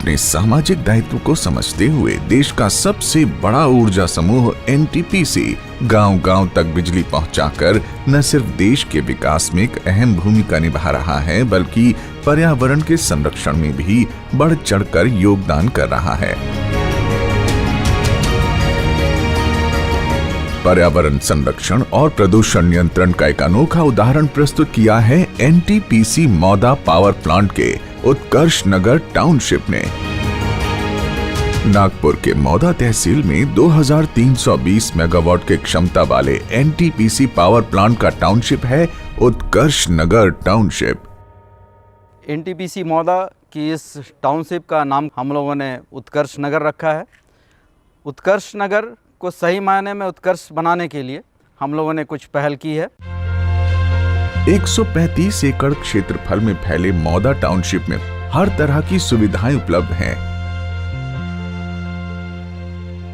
अपने सामाजिक दायित्व को समझते हुए देश का सबसे बड़ा ऊर्जा समूह एनटीपीसी गांव-गांव तक बिजली पहुंचाकर न सिर्फ देश के विकास में एक अहम भूमिका निभा रहा है, बल्कि पर्यावरण के संरक्षण में भी बढ़ चढ़कर योगदान कर रहा है। पर्यावरण संरक्षण और प्रदूषण नियंत्रण का एक अनोखा उदाहरण प्रस्तुत किया है एनटीपीसी मौदा पावर प्लांट के उत्कर्ष नगर टाउनशिप ने। नागपुर के मौदा तहसील में 2320 मेगावाट के क्षमता वाले एनटीपीसी पावर प्लांट का टाउनशिप है उत्कर्ष नगर टाउनशिप। एनटीपीसी मौदा की इस टाउनशिप का नाम हम लोगों ने उत्कर्ष नगर रखा है। उत्कर्ष नगर को सही मायने में उत्कर्ष बनाने के लिए हम लोगों ने कुछ पहल की है। 135 एकड़ क्षेत्रफल में फैले मौदा टाउनशिप में हर तरह की सुविधाएं उपलब्ध हैं,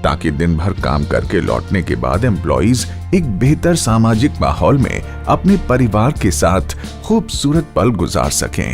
ताकि दिन भर काम करके लौटने के बाद एम्प्लॉइज एक बेहतर सामाजिक माहौल में अपने परिवार के साथ खूबसूरत पल गुजार सकें।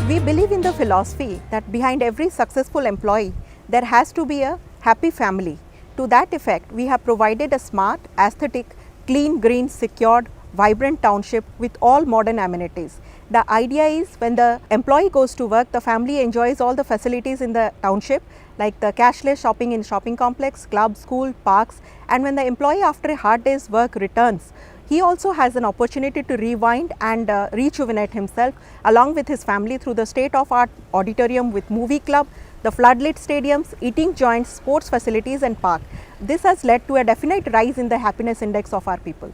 We believe in the philosophy that behind every successful employee there has to be a happy family. To that effect, we have provided a smart, aesthetic, clean, green, secured, vibrant township with all modern amenities. The idea is when the employee goes to work, the family enjoys all the facilities in the township, like the cashless shopping in shopping complex, club, school, parks, and when the employee after a hard day's work returns, he also has an opportunity to rewind and rejuvenate himself along with his family through the state-of-art auditorium with movie club, the floodlit stadiums, eating joints, sports facilities and park. This has led to a definite rise in the happiness index of our people.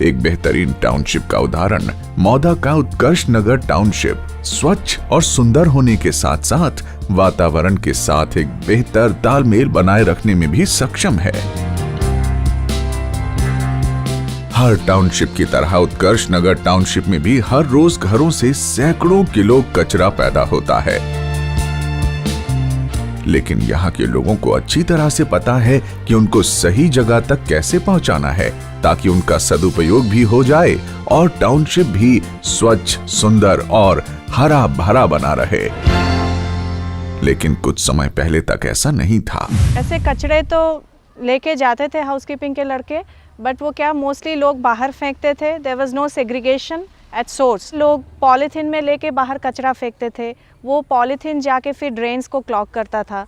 एक बेहतरीन township का उदाहरण मौदा का Utkarsh Nagar township स्वच्छ और सुंदर होने के साथ साथ वातावरण के साथ एक बेहतर तालमेल बनाए रखने में भी सक्षम है। हर टाउनशिप की तरह उत्कर्ष नगर टाउनशिप में भी हर रोज घरों से सैकड़ों किलो कचरा पैदा होता है, लेकिन यहाँ के लोगों को अच्छी तरह से पता है कि उनको सही जगह तक कैसे पहुँचाना है, ताकि उनका सदुपयोग भी हो जाए और टाउनशिप भी स्वच्छ, सुंदर और हरा भरा बना रहे। लेकिन कुछ समय पहले तक ऐसा नहीं था। ऐसे कचरे तो लेके जाते थे हाउसकीपिंग के लड़के, बट वो क्या मोस्टली लोग बाहर फेंकते थे। There was no segregation at source. लोग पॉलीथीन में लेके बाहर कचरा फेंकते थे, वो पॉलीथीन जाके फिर ड्रेन्स को क्लॉग करता था।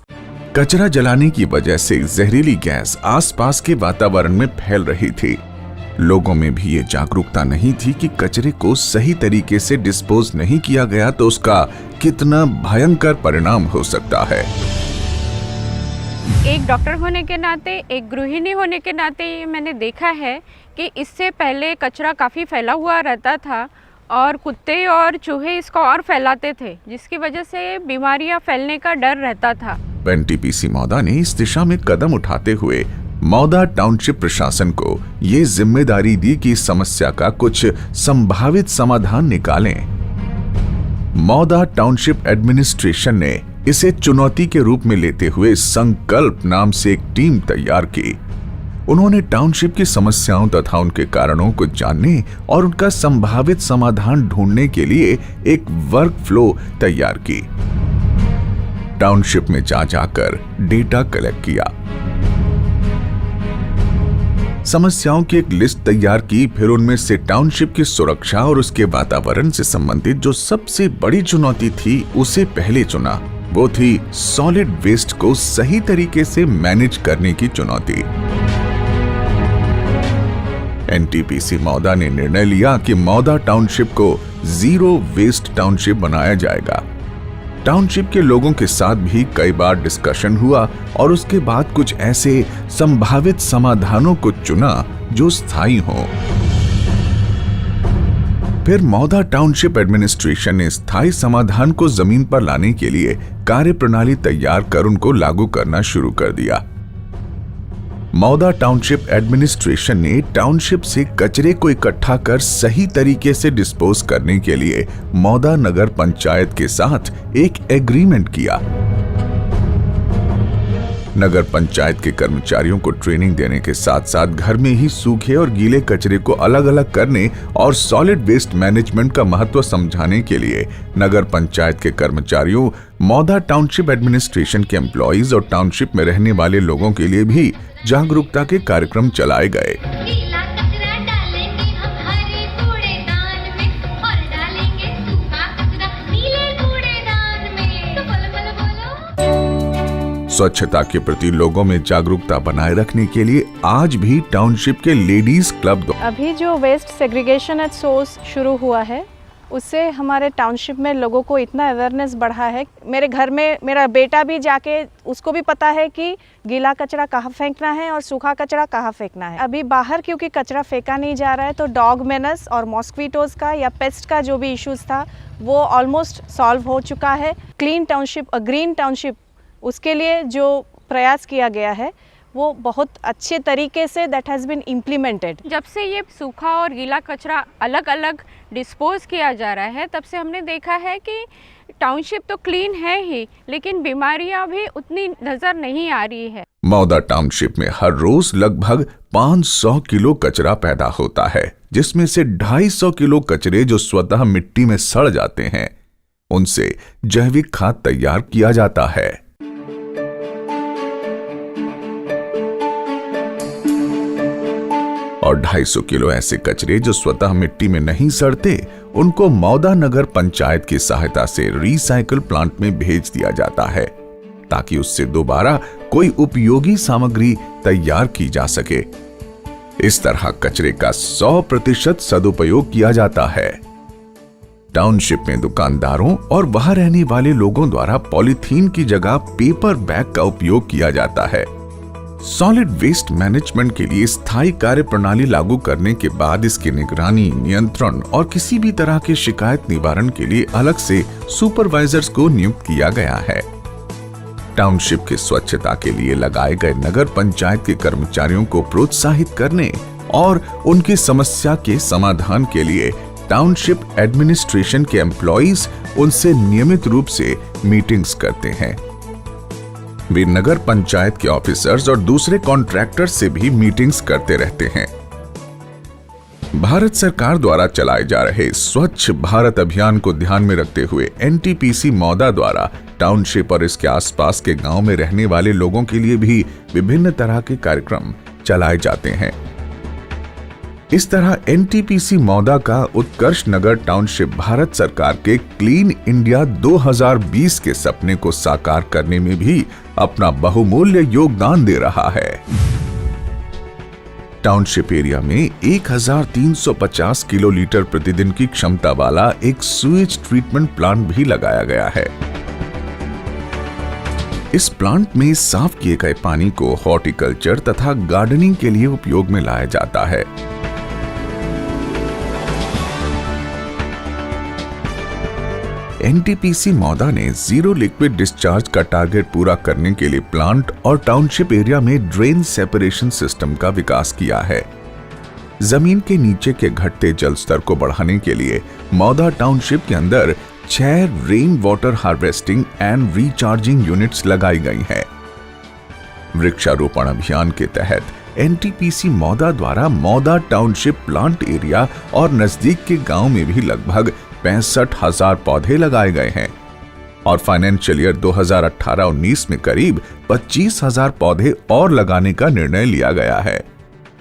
कचरा जलाने की वजह से जहरीली गैस आसपास के वातावरण में फैल रही थी। लोगों में भी ये जागरूकता नहीं थी कि कचरे को सही तरीके से डिस्पोज नहीं किया गया तो उसका कितना भयंकर परिणाम हो सकता है। एक डॉक्टर होने के नाते, एक गृहिणी होने के नाते ये मैंने देखा है कि इससे पहले कचरा काफ़ी फैला हुआ रहता था और कुत्ते और चूहे इसको और फैलाते थे, जिसकी वजह से बीमारियां फैलने का डर रहता था। एनटीपीसी मौदा ने इस दिशा में कदम उठाते हुए मौदा टाउनशिप प्रशासन को ये जिम्मेदारी दी कि इस समस्या का कुछ संभावित समाधान निकालें। मौदा टाउनशिप एडमिनिस्ट्रेशन ने इसे चुनौती के रूप में लेते हुए संकल्प नाम से एक टीम तैयार की। उन्होंने टाउनशिप की समस्याओं तथा उनके कारणों को जानने और उनका संभावित समाधान ढूंढने के लिए एक वर्क फ्लो तैयार की। टाउनशिप में जा जाकर डेटा कलेक्ट किया, समस्याओं की एक लिस्ट तैयार की, फिर उनमें से टाउनशिप की सुरक्षा और उसके वातावरण से संबंधित जो सबसे बड़ी चुनौती थी उसे पहले चुना। वो थी सॉलिड वेस्ट को सही तरीके से मैनेज करने की चुनौती। एनटीपीसी मौदा ने निर्णय लिया कि मौदा टाउनशिप को जीरो वेस्ट टाउनशिप बनाया जाएगा। टाउनशिप के लोगों के साथ भी कई बार डिस्कशन हुआ और उसके बाद कुछ ऐसे संभावित समाधानों को चुना जो स्थायी हो। फिर मौदा टाउनशिप एडमिनिस्ट्रेशन ने स्थायी समाधान को जमीन पर लाने के लिए कार्यप्रणाली तैयार कर उनको लागू करना शुरू कर दिया। मौदा टाउनशिप एडमिनिस्ट्रेशन ने टाउनशिप से कचरे को इकट्ठा कर सही तरीके से डिस्पोज करने के लिए मौदा नगर पंचायत के साथ एक एग्रीमेंट किया। नगर पंचायत के कर्मचारियों को ट्रेनिंग देने के साथ साथ घर में ही सूखे और गीले कचरे को अलग अलग करने और सॉलिड वेस्ट मैनेजमेंट का महत्व समझाने के लिए नगर पंचायत के कर्मचारियों, मौदा टाउनशिप एडमिनिस्ट्रेशन के एम्प्लॉइज और टाउनशिप में रहने वाले लोगों के लिए भी जागरूकता के कार्यक्रम चलाए गए। स्वच्छता के प्रति लोगों में जागरूकता बनाए रखने के लिए आज भी टाउनशिप के लेडीज क्लब अभी जो वेस्ट सेग्रीगेशन एट सोर्स शुरू हुआ है उससे हमारे टाउनशिप में लोगों को इतना अवेयरनेस बढ़ा है। मेरे घर में मेरा बेटा भी जाके उसको भी पता है कि गीला कचरा कहाँ फेंकना है और सूखा कचरा कहाँ फेंकना है। अभी बाहर क्योंकि कचरा फेंका नहीं जा रहा है तो डॉग मेनस और मॉस्क्वीटोज का या पेस्ट का जो भी इश्यूज था वो ऑलमोस्ट सॉल्व हो चुका है। क्लीन टाउनशिप ग्रीन टाउनशिप उसके लिए जो प्रयास किया गया है वो बहुत अच्छे तरीके say that has been implemented. जब से ये सूखा और गीला कचरा अलग अलग डिस्पोज किया जा रहा है तब से हमने देखा है कि टाउनशिप तो क्लीन है ही, लेकिन बीमारियां भी उतनी नजर नहीं आ रही है। मौदा टाउनशिप में हर रोज लगभग 500 किलो कचरा पैदा होता है, जिसमें से 250 किलो कचरे जो स्वतः मिट्टी में सड़ जाते हैं उनसे जैविक खाद तैयार किया जाता है। और 250 किलो ऐसे कचरे जो स्वतः मिट्टी में नहीं सड़ते उनको मौदा नगर पंचायत की सहायता से रिसाइकल प्लांट में भेज दिया जाता है ताकि उससे दोबारा कोई उपयोगी सामग्री तैयार की जा सके। इस तरह कचरे का 100% सदुपयोग किया जाता है। टाउनशिप में दुकानदारों और वहां रहने वाले लोगों द्वारा पॉलीथीन की जगह पेपर बैग का उपयोग किया जाता है। सॉलिड वेस्ट मैनेजमेंट के लिए स्थायी कार्य प्रणाली लागू करने के बाद इसकी निगरानी, नियंत्रण और किसी भी तरह के शिकायत निवारण के लिए अलग से सुपरवाइजर्स को नियुक्त किया गया है। टाउनशिप की स्वच्छता के लिए लगाए गए नगर पंचायत के कर्मचारियों को प्रोत्साहित करने और उनकी समस्या के समाधान के लिए टाउनशिप एडमिनिस्ट्रेशन के एम्प्लॉइज उनसे नियमित रूप से मीटिंग्स करते हैं। वे नगर पंचायत के ऑफिसर्स और दूसरे कॉन्ट्रैक्टर्स से भी मीटिंग्स करते रहते हैं। भारत सरकार द्वारा चलाए जा रहे स्वच्छ भारत अभियान को ध्यान में रखते हुए एनटीपीसी मौदा द्वारा टाउनशिप और इसके आसपास के गांव में रहने वाले लोगों के लिए भी विभिन्न तरह के कार्यक्रम चलाए जाते हैं। इस तरह एनटीपीसी मौदा का उत्कर्ष नगर टाउनशिप भारत सरकार के क्लीन इंडिया 2020 के सपने को साकार करने में भी अपना बहुमूल्य योगदान दे रहा है। टाउनशिप एरिया में 1350 किलोलीटर प्रतिदिन की क्षमता वाला एक सुएज ट्रीटमेंट प्लांट भी लगाया गया है। इस प्लांट में साफ किए गए पानी को हॉर्टिकल्चर तथा गार्डनिंग के लिए उपयोग में लाया जाता है। एनटीपीसी मौदा ने जीरो लिक्विड डिस्चार्ज का टारगेट पूरा करने के लिए प्लांट और टाउनशिप एरिया में ड्रेन सेपरेशन सिस्टम का विकास किया है। जमीन के नीचे के घटते जल स्तर को बढ़ाने के लिए मौदा टाउनशिप के अंदर 6 rain water harvesting and recharging units लगाई गई हैं। वृक्षारोपण अभियान के तहत एनटीपीसी मौदा द्वारा मौदा टाउनशिप प्लांट एरिया और नजदीक के गांव में भी लगभग 65,000 पौधे लगाए गए हैं और फाइनेंशियल ईयर 2018-19 में करीब 25,000 पौधे और लगाने का निर्णय लिया गया है।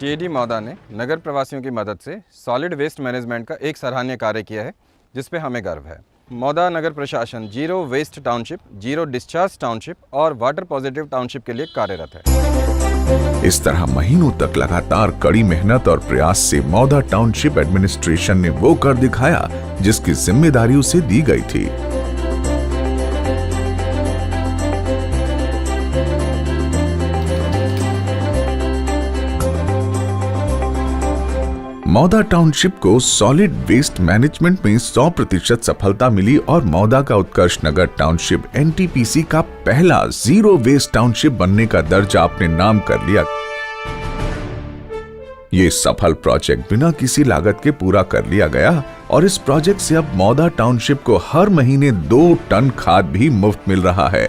केडी मौदा ने नगर प्रवासियों की मदद से सॉलिड वेस्ट मैनेजमेंट का एक सराहनीय कार्य किया है जिस पे हमें गर्व है। मौदा नगर प्रशासन zero waste township, zero discharge township और वाटर पॉजिटिव टाउनशिप के लिए कार्यरत है। इस तरह महीनों तक लगातार कड़ी मेहनत और प्रयास से मौदा टाउनशिप एडमिनिस्ट्रेशन ने वो कर दिखाया जिसकी जिम्मेदारी उसे दी गई थी। मौदा टाउनशिप को सॉलिड वेस्ट मैनेजमेंट में 100% सफलता मिली और मौदा का उत्कर्ष नगर टाउनशिप एनटीपीसी का पहला जीरो वेस्ट टाउनशिप बनने का दर्जा अपने नाम कर लिया। ये सफल प्रोजेक्ट बिना किसी लागत के पूरा कर लिया गया और इस प्रोजेक्ट से अब मौदा टाउनशिप को हर महीने 2 टन खाद भी मुफ्त मिल रहा है,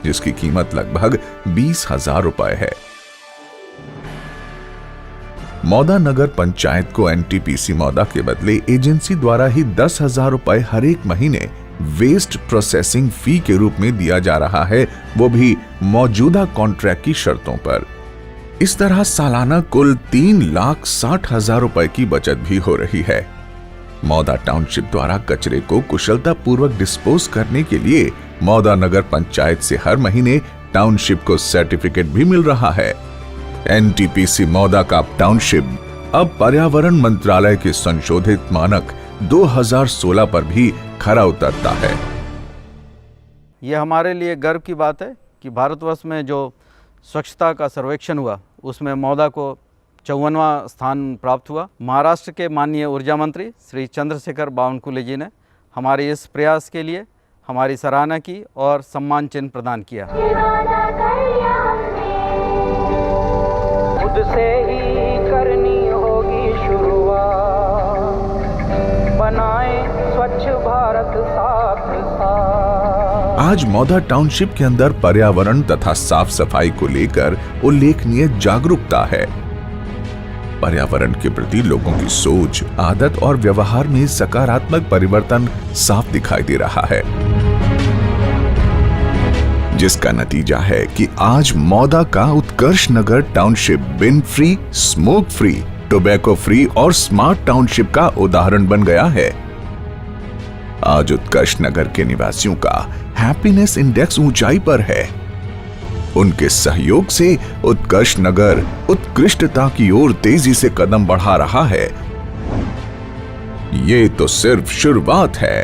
जिसकी कीमत लगभग 20,000 रुपए है। मौदा नगर पंचायत को एनटीपीसी मौदा के बदले एजेंसी द्वारा ही 10,000 रुपए हर एक महीने वेस्ट प्रोसेसिंग फी के रूप में दिया जा रहा है, वो भी मौजूदा कॉन्ट्रैक्ट की शर्तों पर। इस तरह सालाना कुल 3,60,000 रुपए की बचत भी हो रही है। मौदा टाउनशिप द्वारा कचरे को कुशलता पूर्वक डिस्पोज करने के लिए मौदा नगर पंचायत से हर महीने टाउनशिप को सर्टिफिकेट भी मिल रहा है। एनटीपीसी मौदा का टाउनशिप अब पर्यावरण मंत्रालय के संशोधित मानक 2016 पर भी खरा उतरता है। ये हमारे लिए गर्व की बात है कि भारतवर्ष में जो स्वच्छता का सर्वेक्षण हुआ उसमें मौदा को 54वां स्थान प्राप्त हुआ। महाराष्ट्र के माननीय ऊर्जा मंत्री श्री चंद्रशेखर बावनकुले जी ने हमारे इस प्रयास के लिए हमारी सराहना की और सम्मान चिन्ह प्रदान किया। खुद से ही करनी होगी शुरुआत, बनाए स्वच्छ भारत साथ साथ। आज मौदा टाउनशिप के अंदर पर्यावरण तथा साफ सफाई को लेकर उल्लेखनीय जागरूकता है। पर्यावरण के प्रति लोगों की सोच, आदत और व्यवहार में सकारात्मक परिवर्तन साफ दिखाई दे रहा है, जिसका नतीजा है कि आज मौदा का Utkarsh Nagar township bin free, smoke free, tobacco free और स्मार्ट टाउनशिप का उदाहरण बन गया है। आज उत्कर्ष नगर के निवासियों का हैप्पीनेस इंडेक्स ऊंचाई पर है। उनके सहयोग से उत्कर्ष नगर उत्कृष्टता की ओर तेजी से कदम बढ़ा रहा है। ये तो सिर्फ शुरुआत है,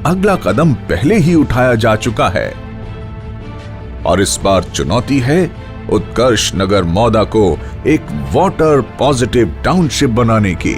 अगला कदम पहले ही उठाया जा चुका है और इस बार चुनौती है उत्कर्ष नगर मौदा को एक वाटर पॉजिटिव टाउनशिप बनाने की।